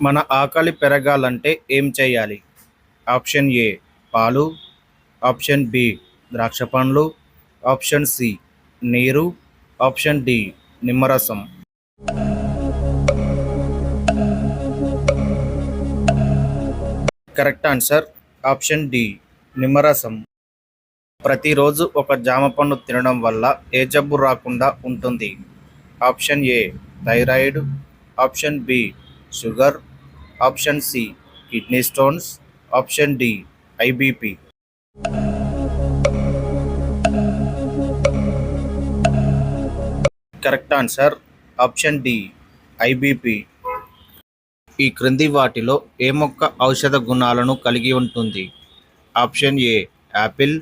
మన ఆకలి పెరగాలంటే ఏం చేయాలి? ఆప్షన్ ఏ పాలు, ఆప్షన్ బి ద్రాక్ష పండ్లు, ఆప్షన్ సి నీరు, ఆప్షన్ డి నిమ్మరసం. కరెక్ట్ ఆన్సర్ ఆప్షన్ డి నిమ్మరసం. ప్రతిరోజు ఒక జామ పండు తినడం వల్ల ఏ జబ్బు రాకుండా ఉంటుంది? Option A thyroid, option B sugar, option C kidney stones, option D IBP. Correct answer option D IBP. ఈ క్రింది వాటిలో ఏ మొక్క ఔషధ గుణాలను కలిగి ఉంటుంది? Option A apple,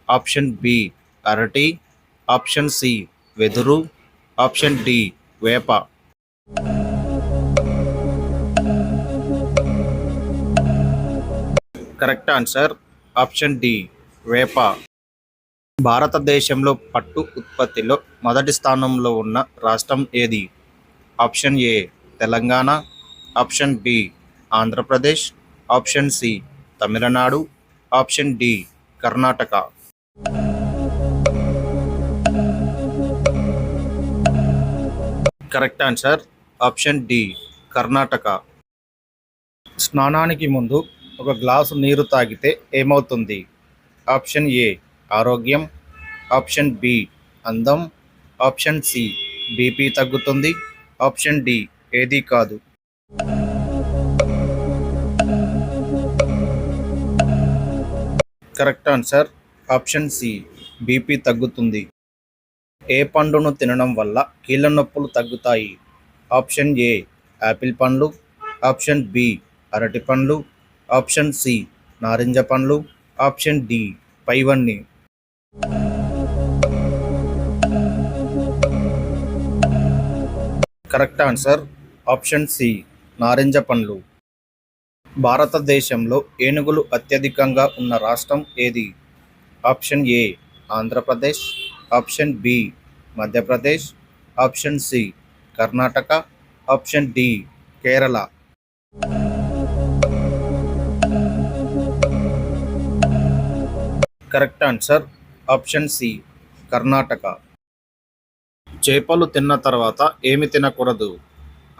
option B అరటి, ఆప్షన్ సి వెదురు, ఆప్షన్ డి వేప. కరెక్ట్ ఆన్సర్ ఆప్షన్ డి వేప. భారతదేశంలో పట్టు ఉత్పత్తిలో మొదటి స్థానంలో ఉన్న రాష్ట్రం ఏది? Option A Telangana, option B Andhra Pradesh, option C Tamil Nadu, option D Karnataka. Correct answer option D Karnataka. స్నానానికి ముందు ఒక గ్లాసు నీరు తాగితే ఏమవుతుంది? ఆప్షన్ ఏ ఆరోగ్యం, ఆప్షన్ బి అందం, ఆప్షన్ సి బీపీ తగ్గుతుంది, ఆప్షన్ డి ఏదీ కాదు. Correct answer option C BP తగ్గుతుంది. ఏ పండును తినడం వల్ల కీళ్ళ నొప్పులు తగ్గుతాయి? ఆప్షన్ ఏ యాపిల్ పండ్లు, ఆప్షన్ బి అరటి పండ్లు, ఆప్షన్ సి నారింజ పండ్లు, ఆప్షన్ డి పైవన్నీ. కరెక్ట్ ఆన్సర్ ఆప్షన్ సి నారింజ పండ్లు. భారతదేశంలో ఏనుగులు అత్యధికంగా ఉన్న రాష్ట్రం ఏది? ఆప్షన్ ఏ Andhra Pradesh, option B Madhya Pradesh, option C Karnataka, option D Kerala. Correct answer option C Karnataka. చేపలు తిన్న తర్వాత ఏమి తినకూడదు?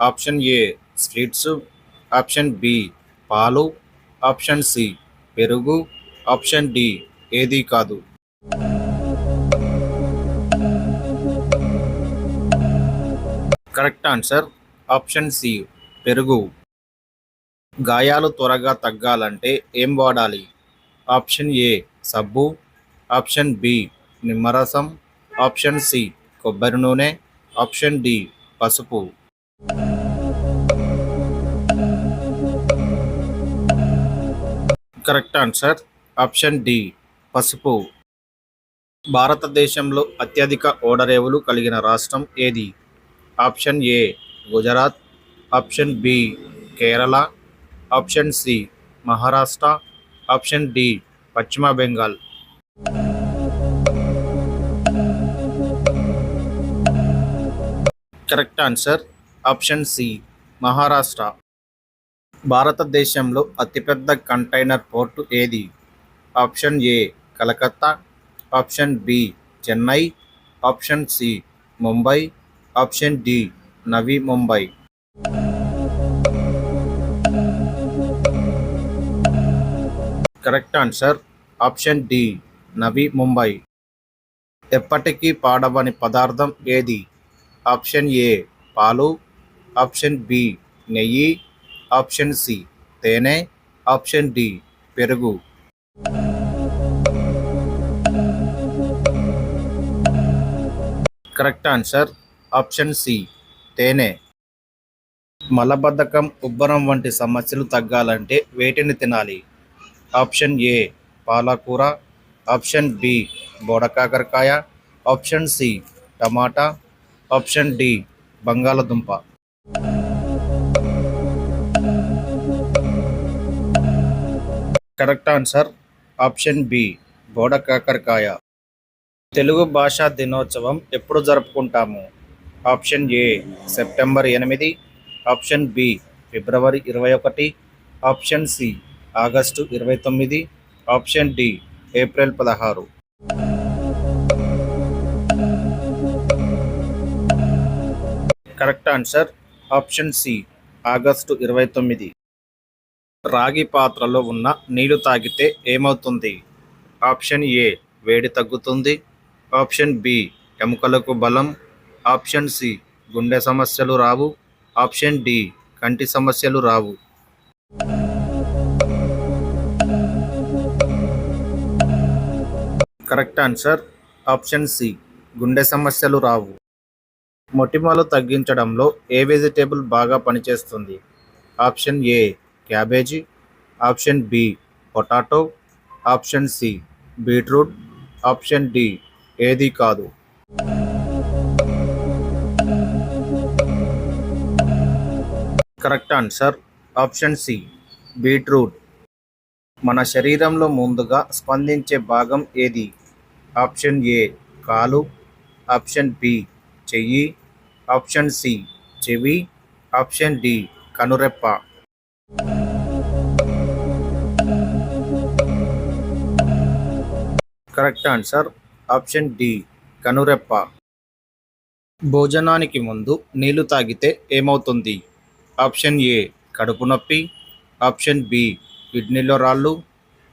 Option A sweets, option B పాలు, ఆప్షన్ సి పెరుగు, ఆప్షన్ డి ఏదీ కాదు. కరెక్ట్ ఆన్సర్ ఆప్షన్ సి పెరుగు. గాయాలు త్వరగా తగ్గాలంటే ఏం వాడాలి? ఆప్షన్ ఏ సబ్బు, ఆప్షన్ బి నిమ్మరసం, ఆప్షన్ సి కొబ్బరి నూనె, ఆప్షన్ డి పసుపు. కరెక్ట్ ఆన్సర్ ఆప్షన్ డి పసుపు. భారతదేశంలో అత్యధిక ఓడరేవులు కలిగిన రాష్ట్రం ఏది? Option A Gujarat, option B Kerala, option C Maharashtra, option D Paschim Bengal. Correct answer option C Maharashtra. భారతదేశంలో అతిపెద్ద కంటైనర్ పోర్టు ఏది? Option A Calcutta, option B Chennai, option C Mumbai, option D Navi Mumbai. Correct answer option D Navi Mumbai. ఎప్పటికీ పాడవని పదార్థం ఏది? ఆప్షన్ ఏ పాలు, ఆప్షన్ బి నెయ్యి, ఆప్షన్ సి తేనె, ఆప్షన్ డి పెరుగు. కరెక్ట్ ఆన్సర్ ఆప్షన్ సి తేనె. మలబద్ధకం, ఉబ్బరం వంటి సమస్యలు తగ్గాలంటే వేటిని తినాలి? ఆప్షన్ ఏ పాలకూర, ఆప్షన్ బి బోడకాకరకాయ, option C tomato, option D బంగాళదుంప. కరెక్ట్ ఆన్సర్ ఆప్షన్ బి బోడకాకరకాయ. తెలుగు భాషా దినోత్సవం ఎప్పుడు జరుపుకుంటాము? Option A September 8, option B February 21, option C August 29, option D April 16. Correct answer option C August 29. రాగి పాత్రలో ఉన్న నీళ్లు తాగితే ఏమవుతుంది? ఆప్షన్ ఏ వేడి తగ్గుతుంది, ఆప్షన్ బి ఎముకలకు బలం, ఆప్షన్ సి గుండె సమస్యలు రావు, ఆప్షన్ డి కంటి సమస్యలు రావు. కరెక్ట్ ఆన్సర్ ఆప్షన్ సి గుండె సమస్యలు రావు. మొటిమలు తగ్గించడంలో ఏ వెజిటేబుల్ బాగా పనిచేస్తుంది? Option A cabbage, option B potato, option C beetroot, option D ఏది కాదు. Correct answer option C beetroot. మన శరీరంలో ముందుగా స్పందించే భాగం ఏది? ఆప్షన్ ఏ కాలు, ఆప్షన్ బి చెయ్యి, ఆప్షన్ సి చెవి, ఆప్షన్ డి కనురెప్ప. కరెక్ట్ ఆన్సర్ ఆప్షన్ డి కనురెప్ప. భోజనానికి ముందు నీళ్లు తాగితే ఏమవుతుంది? ఆప్షన్ ఏ కడుపు నొప్పి, ఆప్షన్ బి కిడ్నీలో రాళ్ళు,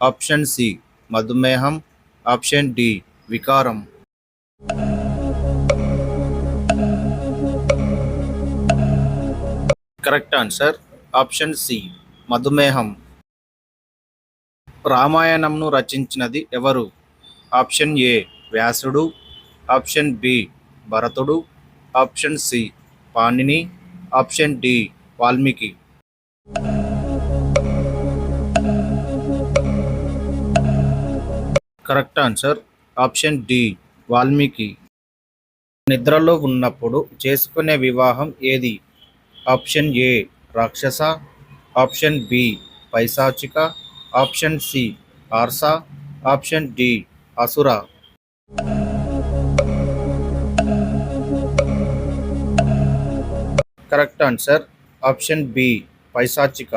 ఆప్షన్ సి మధుమేహం, ఆప్షన్ డి వికారం. కరెక్ట్ ఆన్సర్ ఆప్షన్ సి మధుమేహం. రామాయణంను రచించినది ఎవరు? ఆప్షన్ ఏ వ్యాసుడు, ఆప్షన్ బి భరతుడు, option C Panini, option D Valmiki. Correct answer option D Valmiki. నిద్రలో ఉన్నప్పుడు చేసుకునే వివాహం ఏది? ఆప్షన్ ఏ రాక్షస, ఆప్షన్ బి పైశాచిక, ఆప్షన్ సి ఆర్స, ఆప్షన్ డి అసుర. కరెక్ట్ ఆన్సర్ ఆప్షన్ బి పైశాచిక.